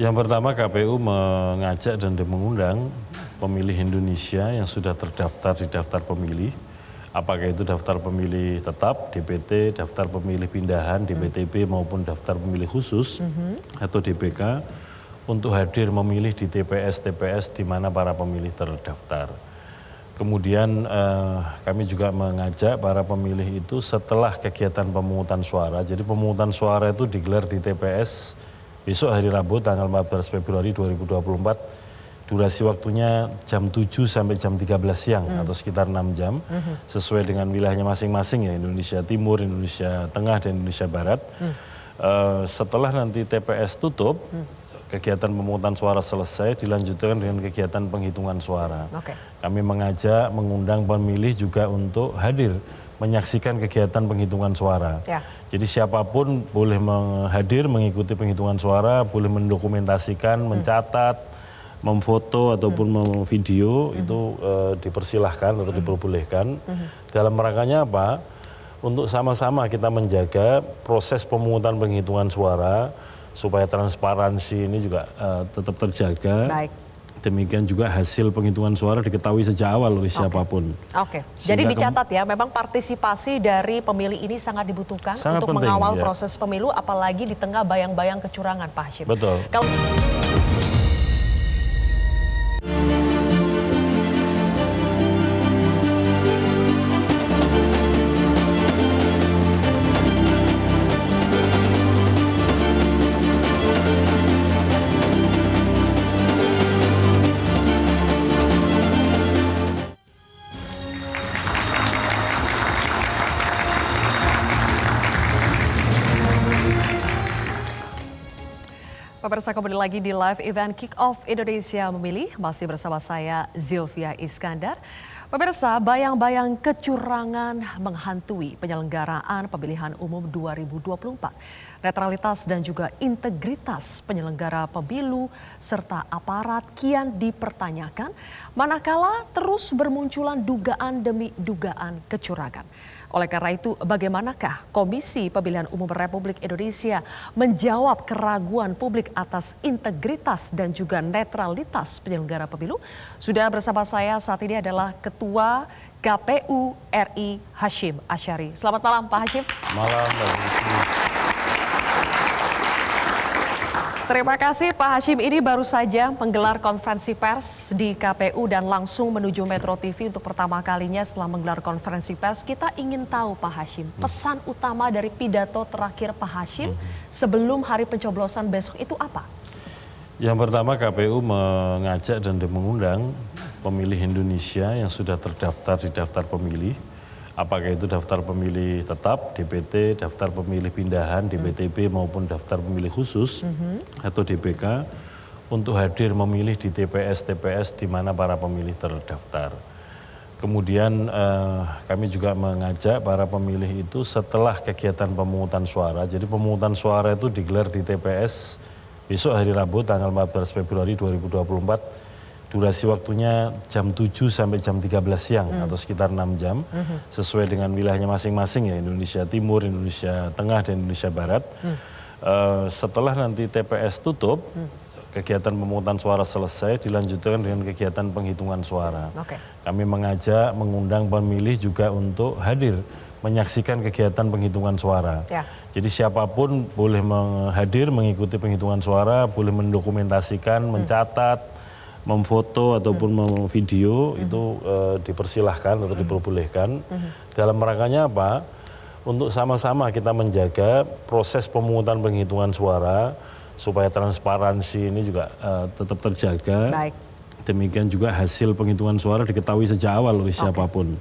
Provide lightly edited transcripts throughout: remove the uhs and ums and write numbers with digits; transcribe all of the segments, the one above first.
Yang pertama KPU mengajak dan mengundang pemilih Indonesia yang sudah terdaftar di daftar pemilih, apakah itu daftar pemilih tetap DPT, daftar pemilih pindahan DPTB maupun daftar pemilih khusus atau DPK untuk hadir memilih di TPS-TPS di mana para pemilih terdaftar. Kemudian kami juga mengajak para pemilih itu setelah kegiatan pemungutan suara, jadi pemungutan suara itu digelar di TPS besok hari Rabu tanggal 14 Februari 2024, durasi waktunya jam 7 sampai jam 13 siang atau sekitar 6 jam, sesuai dengan wilayahnya masing-masing ya, Indonesia Timur, Indonesia Tengah, dan Indonesia Barat. Setelah nanti TPS tutup, kegiatan pemungutan suara selesai, dilanjutkan dengan kegiatan penghitungan suara. Kami mengajak, mengundang pemilih juga untuk hadir menyaksikan kegiatan penghitungan suara. Jadi siapapun boleh hadir mengikuti penghitungan suara, boleh mendokumentasikan, mencatat, memfoto ataupun memvideo, itu dipersilahkan atau diperbolehkan. Dalam rangkanya apa? Untuk sama-sama kita menjaga proses pemungutan penghitungan suara, supaya transparansi ini juga tetap terjaga. Demikian juga hasil penghitungan suara diketahui sejak awal oleh siapapun. Jadi dicatat ya, memang partisipasi dari pemilih ini sangat dibutuhkan untuk penting, mengawal proses pemilu, apalagi di tengah bayang-bayang kecurangan, Pak Hashim. Betul. Pemirsa, kembali lagi di live event Kick Off Indonesia Memilih, masih bersama saya Zilvia Iskandar. Pemirsa, bayang-bayang kecurangan menghantui penyelenggaraan pemilihan umum 2024. Netralitas dan juga integritas penyelenggara pemilu serta aparat kian dipertanyakan, manakala terus bermunculan dugaan demi dugaan kecurangan. Oleh karena itu, bagaimanakah Komisi Pemilihan Umum Republik Indonesia menjawab keraguan publik atas integritas dan juga netralitas penyelenggara pemilu? Sudah bersama saya saat ini adalah Ketua KPU RI Hashim Asyari. Selamat malam, Pak Hashim. Malam, Mbak Rizky. Terima kasih Pak Hashim, ini baru saja menggelar konferensi pers di KPU dan langsung menuju Metro TV untuk pertama kalinya setelah menggelar konferensi pers. Kita ingin tahu Pak Hashim, pesan utama dari pidato terakhir Pak Hashim sebelum hari pencoblosan besok itu apa? Yang pertama KPU mengajak dan mengundang pemilih Indonesia yang sudah terdaftar di daftar pemilih, apakah itu daftar pemilih tetap DPT, daftar pemilih pindahan DPTB maupun daftar pemilih khusus atau DPK untuk hadir memilih di TPS-TPS di mana para pemilih terdaftar. Kemudian kami juga mengajak para pemilih itu setelah kegiatan pemungutan suara, jadi pemungutan suara itu digelar di TPS besok hari Rabu tanggal 14 Februari 2024, durasi waktunya jam 7 sampai jam 13 siang atau sekitar 6 jam, sesuai dengan wilayahnya masing-masing ya, Indonesia Timur, Indonesia Tengah, dan Indonesia Barat. Setelah nanti TPS tutup, kegiatan pemungutan suara selesai, dilanjutkan dengan kegiatan penghitungan suara. Kami mengajak, mengundang pemilih juga untuk hadir menyaksikan kegiatan penghitungan suara. Jadi siapapun boleh hadir mengikuti penghitungan suara, boleh mendokumentasikan, mencatat, memfoto ataupun memvideo, itu dipersilahkan atau diperbolehkan. Dalam rangkanya apa? Untuk sama-sama kita menjaga proses pemungutan penghitungan suara supaya transparansi ini juga tetap terjaga. Demikian juga hasil penghitungan suara diketahui sejak awal oleh siapapun.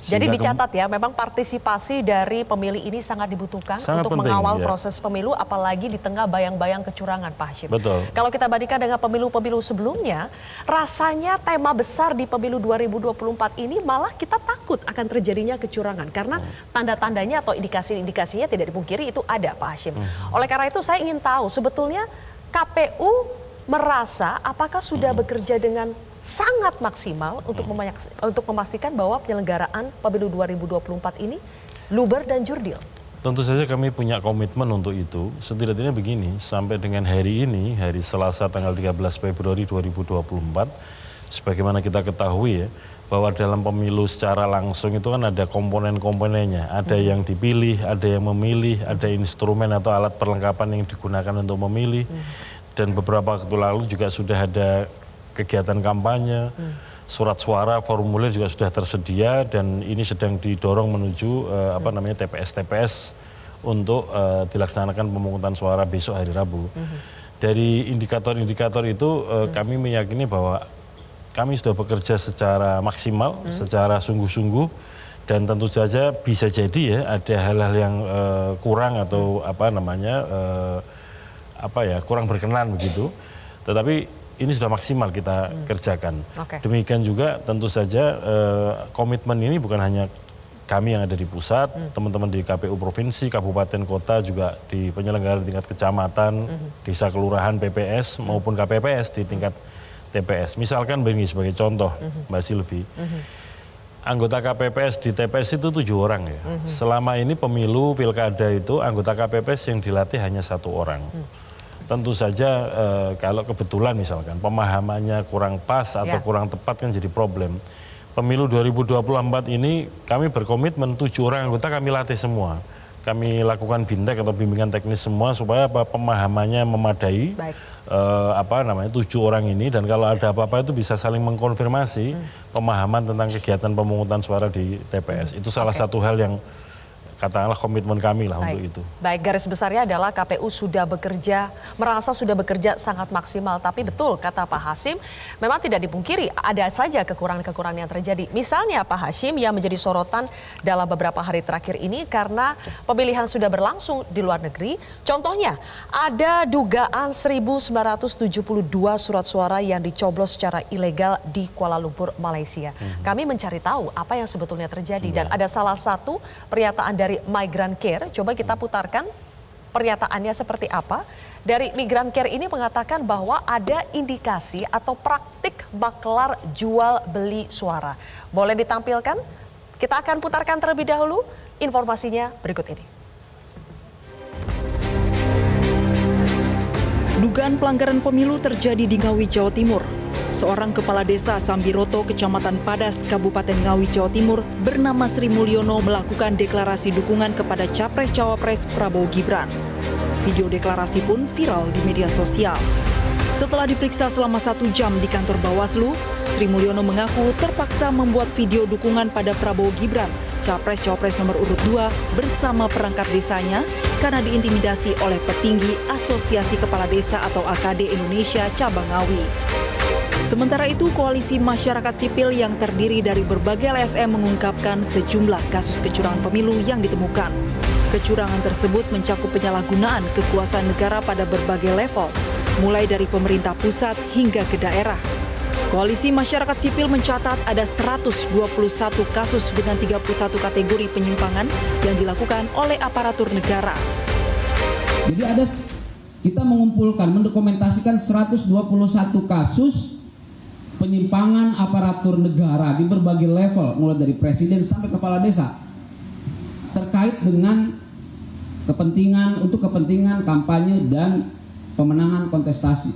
Jadi dicatat ya, memang partisipasi dari pemilih ini sangat dibutuhkan untuk penting, mengawal proses pemilu, apalagi di tengah bayang-bayang kecurangan, Pak Hashim. Betul. Kalau kita bandingkan dengan pemilu-pemilu sebelumnya, rasanya tema besar di pemilu 2024 ini malah kita takut akan terjadinya kecurangan. Karena tanda-tandanya atau indikasi-indikasinya tidak dipungkiri itu ada, Pak Hashim. Oleh karena itu saya ingin tahu sebetulnya KPU merasa apakah sudah bekerja dengan sangat maksimal untuk memastikan bahwa penyelenggaraan pemilu 2024 ini luber dan jurdil? Tentu saja kami punya komitmen untuk itu. Setidaknya begini, sampai dengan hari ini, hari Selasa tanggal 13 Februari 2024, sebagaimana kita ketahui ya, bahwa dalam pemilu secara langsung itu kan ada komponen-komponennya. Ada yang dipilih, ada yang memilih, ada instrumen atau alat perlengkapan yang digunakan untuk memilih. Dan beberapa waktu lalu juga sudah ada kegiatan kampanye, surat suara, formulir juga sudah tersedia dan ini sedang didorong menuju TPS-TPS untuk dilaksanakan pemungutan suara besok hari Rabu. Dari indikator-indikator itu kami meyakini bahwa kami sudah bekerja secara maksimal, secara sungguh-sungguh dan tentu saja bisa jadi ya ada hal-hal yang kurang atau kurang berkenan begitu. Tetapi ini sudah maksimal kita kerjakan. Demikian juga tentu saja komitmen ini bukan hanya kami yang ada di pusat, teman-teman di KPU Provinsi, Kabupaten, Kota, juga di penyelenggara tingkat kecamatan, desa, kelurahan, PPS, maupun KPPS di tingkat TPS. Misalkan begini sebagai contoh, Mbak Silvi, anggota KPPS di TPS itu 7 orang ya. Selama ini pemilu pilkada itu anggota KPPS yang dilatih hanya 1 orang. Tentu saja kalau kebetulan misalkan pemahamannya kurang pas atau kurang tepat kan jadi problem. Pemilu 2024 ini kami berkomitmen 7 orang anggota kami latih semua. Kami lakukan bintek atau bimbingan teknis semua supaya pemahamannya memadai. 7 orang ini dan kalau ada apa-apa itu bisa saling mengkonfirmasi pemahaman tentang kegiatan pemungutan suara di TPS. Itu salah satu hal yang katakanlah komitmen kami lah untuk itu. Baik, garis besarnya adalah KPU sudah bekerja, merasa sudah bekerja sangat maksimal. Tapi betul kata Pak Hasyim, memang tidak dipungkiri ada saja kekurangan-kekurangan yang terjadi. Misalnya Pak Hasyim yang menjadi sorotan dalam beberapa hari terakhir ini karena pemilihan sudah berlangsung di luar negeri. Contohnya ada dugaan 1972 surat suara yang dicoblos secara ilegal di Kuala Lumpur, Malaysia. Kami mencari tahu apa yang sebetulnya terjadi dan ada salah satu pernyataan dari Migrancare, coba kita putarkan pernyataannya seperti apa. Dari Migrancare ini mengatakan bahwa ada indikasi atau praktik maklar jual beli suara. Boleh ditampilkan? Kita akan putarkan terlebih dahulu informasinya berikut ini. Dugaan pelanggaran pemilu terjadi di Ngawi, Jawa Timur. Seorang kepala desa Sambiroto, Kecamatan Padas, Kabupaten Ngawi, Jawa Timur, bernama Sri Mulyono melakukan deklarasi dukungan kepada Capres-Cawapres Prabowo Gibran. Video deklarasi pun viral di media sosial. Setelah diperiksa selama 1 jam di kantor Bawaslu, Sri Mulyono mengaku terpaksa membuat video dukungan pada Prabowo Gibran, Capres-Cawapres nomor urut 2 bersama perangkat desanya karena diintimidasi oleh petinggi Asosiasi Kepala Desa atau AKD Indonesia Cabang Ngawi. Sementara itu, Koalisi Masyarakat Sipil yang terdiri dari berbagai LSM mengungkapkan sejumlah kasus kecurangan pemilu yang ditemukan. Kecurangan tersebut mencakup penyalahgunaan kekuasaan negara pada berbagai level, mulai dari pemerintah pusat hingga ke daerah. Koalisi Masyarakat Sipil mencatat ada 121 kasus dengan 31 kategori penyimpangan yang dilakukan oleh aparatur negara. Jadi kita mengumpulkan, mendokumentasikan 121 kasus penyimpangan aparatur negara di berbagai level, mulai dari presiden sampai kepala desa, terkait dengan kepentingan kampanye dan pemenangan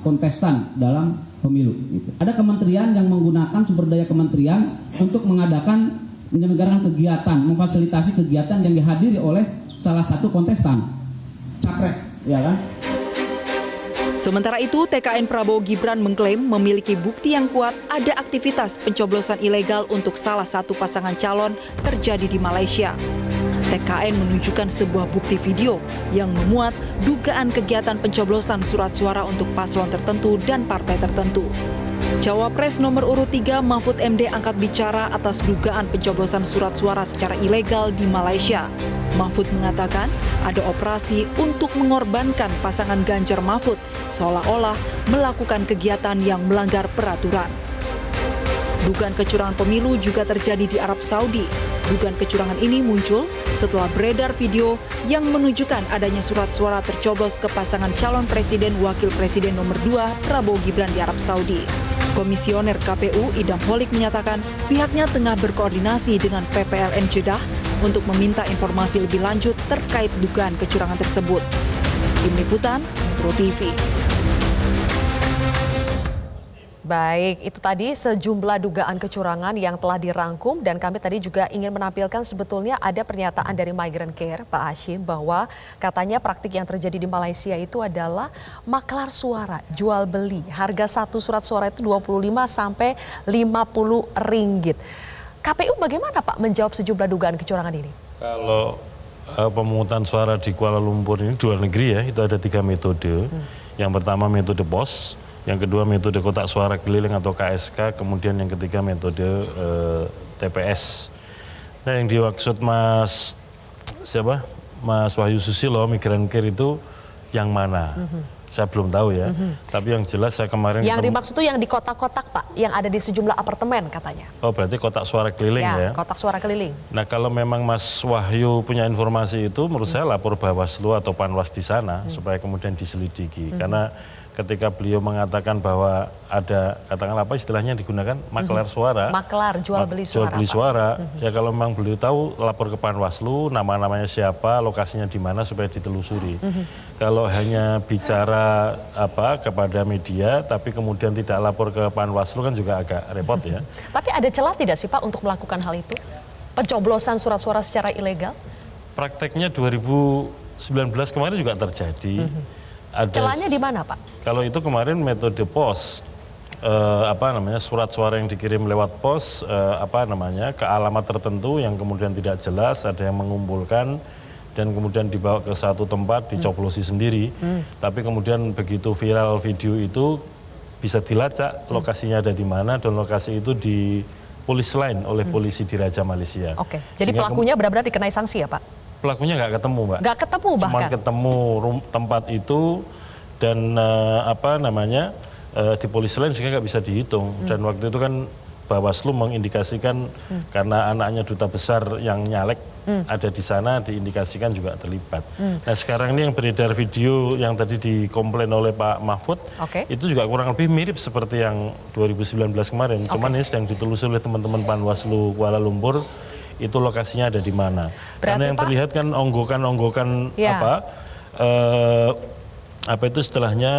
kontestan dalam pemilu. Ada kementerian yang menggunakan sumber daya kementerian untuk mengadakan menyelenggarakan kegiatan, memfasilitasi kegiatan yang dihadiri oleh salah satu kontestan, capres, ya kan? Sementara itu, TKN Prabowo Gibran mengklaim memiliki bukti yang kuat ada aktivitas pencoblosan ilegal untuk salah satu pasangan calon terjadi di Malaysia. TKN menunjukkan sebuah bukti video yang memuat dugaan kegiatan pencoblosan surat suara untuk paslon tertentu dan partai tertentu. Cawapres nomor urut 3 Mahfud MD angkat bicara atas dugaan pencoblosan surat suara secara ilegal di Malaysia. Mahfud mengatakan ada operasi untuk mengorbankan pasangan Ganjar Mahfud seolah-olah melakukan kegiatan yang melanggar peraturan. Dugaan kecurangan pemilu juga terjadi di Arab Saudi. Dugaan kecurangan ini muncul setelah beredar video yang menunjukkan adanya surat suara tercoblos ke pasangan calon presiden wakil presiden nomor 2 Prabowo Gibran di Arab Saudi. Komisioner KPU Idam Holik menyatakan pihaknya tengah berkoordinasi dengan PPLN Jeddah untuk meminta informasi lebih lanjut terkait dugaan kecurangan tersebut. Tim Liputan, Metro TV. Baik, itu tadi sejumlah dugaan kecurangan yang telah dirangkum dan kami tadi juga ingin menampilkan sebetulnya ada pernyataan dari Migrant Care, Pak Hashim, bahwa katanya praktik yang terjadi di Malaysia itu adalah maklar suara, jual beli. Harga satu surat suara itu 25 sampai 50 ringgit. KPU bagaimana Pak menjawab sejumlah dugaan kecurangan ini? Kalau pemungutan suara di Kuala Lumpur ini di luar negeri ya, itu ada 3 metode. Yang pertama metode pos, yang kedua metode kotak suara keliling atau KSK, kemudian yang ketiga metode TPS. Nah yang dimaksud Mas Wahyu Susilo, Migrant Care itu yang mana? Saya belum tahu ya. Tapi yang jelas saya kemarin... Yang dimaksud itu yang di kotak-kotak Pak, yang ada di sejumlah apartemen katanya. Oh berarti kotak suara keliling ya? Kotak suara keliling. Nah kalau memang Mas Wahyu punya informasi itu, menurut saya lapor Bawaslu atau Panwas di sana supaya kemudian diselidiki. Karena ketika beliau mengatakan bahwa ada, katakanlah apa istilahnya digunakan, maklar suara. Maklar, jual beli suara. Jual beli suara, ya kalau memang beliau tahu lapor ke Panwaslu, nama-namanya siapa, lokasinya di mana supaya ditelusuri. Kalau hanya bicara kepada media, tapi kemudian tidak lapor ke Panwaslu kan juga agak repot ya. Tapi ada celah tidak sih Pak untuk melakukan hal itu? Pencoblosan surat suara secara ilegal? Prakteknya 2019 kemarin juga terjadi. Celahnya di mana Pak? Kalau itu kemarin metode pos, surat suara yang dikirim lewat pos, ke alamat tertentu yang kemudian tidak jelas, ada yang mengumpulkan dan kemudian dibawa ke satu tempat dicoblosi sendiri. Tapi kemudian begitu viral video itu bisa dilacak lokasinya ada di mana dan lokasi itu di polis lain oleh polisi di Raja Malaysia. Oke, jadi pelakunya benar-benar dikenai sanksi ya Pak? Pelakunya nggak ketemu, Mbak. Nggak ketemu bahkan? Cuma ketemu tempat itu dan di polisi lain sehingga nggak bisa dihitung. Dan waktu itu kan Bawaslu mengindikasikan karena anaknya duta besar yang nyalek ada di sana, diindikasikan juga terlibat. Nah sekarang ini yang beredar video yang tadi dikomplain oleh Pak Mahfud, itu juga kurang lebih mirip seperti yang 2019 kemarin. Cuman ini sedang ditelusuri oleh teman-teman Panwaslu Kuala Lumpur, itu lokasinya ada di mana. Karena yang terlihat kan onggokan istilahnya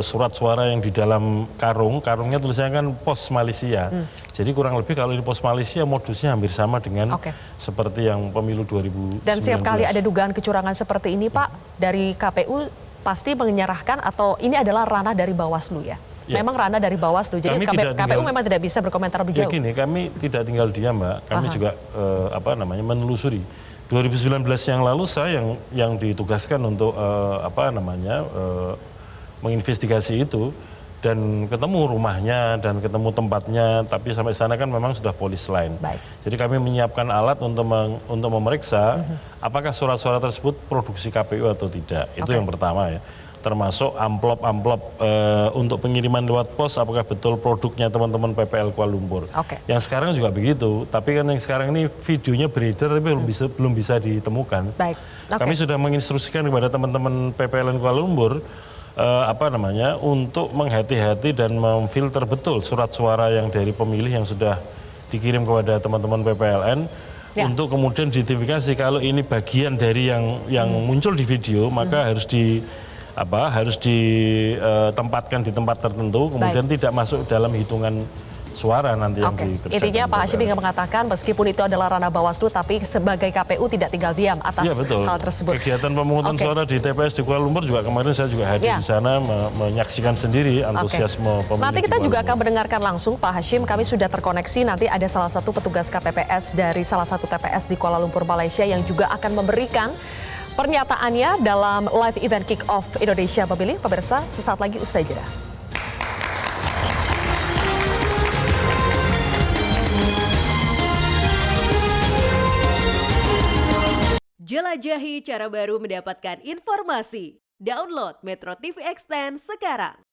surat suara yang di dalam karungnya tulisannya kan pos Malaysia. Jadi kurang lebih kalau ini pos Malaysia modusnya hampir sama dengan seperti yang pemilu 2019. Dan setiap kali ada dugaan kecurangan seperti ini Pak, dari KPU pasti menyerahkan atau ini adalah ranah dari Bawaslu ya? Memang ranah dari Bawaslu, jadi KPU memang tidak bisa berkomentar lebih jauh. Gini, kami tidak tinggal diam Mbak, kami juga menelusuri. 2019 yang lalu saya yang ditugaskan untuk menginvestigasi itu dan ketemu rumahnya dan ketemu tempatnya, tapi sampai sana kan memang sudah polis lain. Jadi kami menyiapkan alat untuk memeriksa apakah surat-surat tersebut produksi KPU atau tidak. Itu yang pertama ya. Termasuk amplop-amplop untuk pengiriman lewat pos, apakah betul produknya teman-teman PPL Kuala Lumpur. Yang sekarang juga begitu, tapi kan yang sekarang ini videonya beredar tapi belum bisa ditemukan. Kami sudah menginstruksikan kepada teman-teman PPLN Kuala Lumpur untuk menghati-hati dan memfilter betul surat suara yang dari pemilih yang sudah dikirim kepada teman-teman PPLN. Untuk kemudian diidentifikasi kalau ini bagian dari yang muncul di video, maka harus ditempatkan di tempat tertentu, kemudian tidak masuk dalam hitungan suara nanti yang dikerjakan. Intinya Pak Hashim ingin mengatakan meskipun itu adalah ranah Bawaslu, tapi sebagai KPU tidak tinggal diam atas hal tersebut. Kegiatan pemungutan suara di TPS di Kuala Lumpur juga kemarin saya juga hadir di sana menyaksikan sendiri antusiasme pemilih. Nanti kita juga akan mendengarkan langsung Pak Hashim, kami sudah terkoneksi, nanti ada salah satu petugas KPPS dari salah satu TPS di Kuala Lumpur, Malaysia yang juga akan memberikan pernyataannya dalam live event Kick Off Indonesia Memilih. Pemirsa, sesaat lagi usai jeda. Jelajahi cara baru mendapatkan informasi. Download Metro TV Extend sekarang.